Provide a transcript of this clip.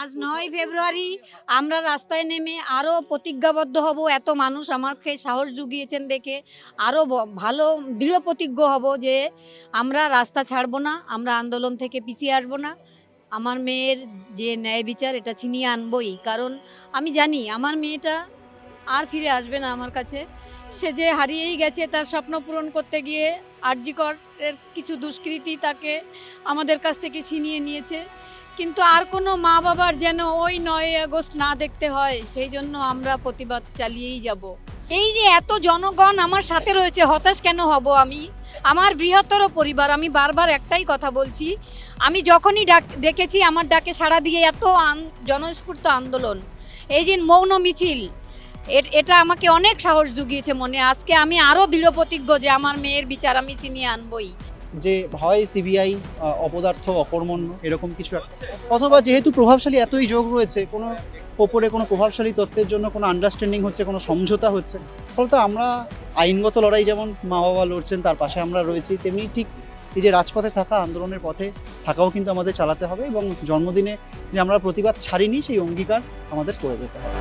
আজ ৯ ফেব্রুয়ারি আমরা রাস্তায় নেমে আরও প্রতিজ্ঞাবদ্ধ হব। এত মানুষ আমাকে সাহস জুগিয়েছেন দেখে আরও ভালো দৃঢ় প্রতিজ্ঞ হব যে আমরা রাস্তা ছাড়ব না, আমরা আন্দোলন থেকে পিছিয়ে আসব না। আমার মেয়ের যে ন্যায় বিচার এটা ছিনিয়ে আনবই, কারণ আমি জানি আমার মেয়েটা আর ফিরে আসবে না আমার কাছে। সে যে হারিয়েই গেছে, তার স্বপ্ন পূরণ করতে গিয়ে আরজি করের কিছু দুষ্কৃতী তাকে আমাদের কাছ থেকে ছিনিয়ে নিয়েছে। কিন্তু আর কোনো মা বাবার যেন ওই ৯ই আগস্ট না দেখতে হয়, সেই জন্য আমরা প্রতিবাদ চালিয়েই যাব। এই যে এত জনগণ আমার সাথে রয়েছে, হতাশ কেন হব আমি? আমার বৃহত্তর পরিবার, আমি বারবার একটাই কথা বলছি, আমি যখনই ডেকেছি আমার ডাকে সাড়া দিয়ে এত জনস্ফূর্ত আন্দোলন, এই যে মৌন মিছিল, এটা আমাকে অনেক সাহস জুগিয়েছে মনে। আজকে আমি আরও দৃঢ় প্রতিজ্ঞ যে আমার মেয়ের বিচার আমি চিনিয়ে আনবই। যে হয় সিবিআই অপদার্থ অকর্মণ্য এরকম কিছু অথবা যেহেতু প্রভাবশালী এতই যোগ রয়েছে, কোনো ওপরে কোনো প্রভাবশালী তত্ত্বের জন্য কোনো আন্ডারস্ট্যান্ডিং হচ্ছে, কোনো সমঝোতা হচ্ছে, ফলত আমরা আইনগত লড়াই যেমন মা বাবা লড়ছেন তার পাশে আমরা রয়েছি, তেমনি ঠিক এই যে রাজপথে থাকা, আন্দোলনের পথে থাকাও কিন্তু আমাদের চালাতে হবে এবং জন্মদিনে যে আমরা প্রতিবাদ ছাড়িনি সেই অঙ্গীকার আমাদের করে যেতে হবে।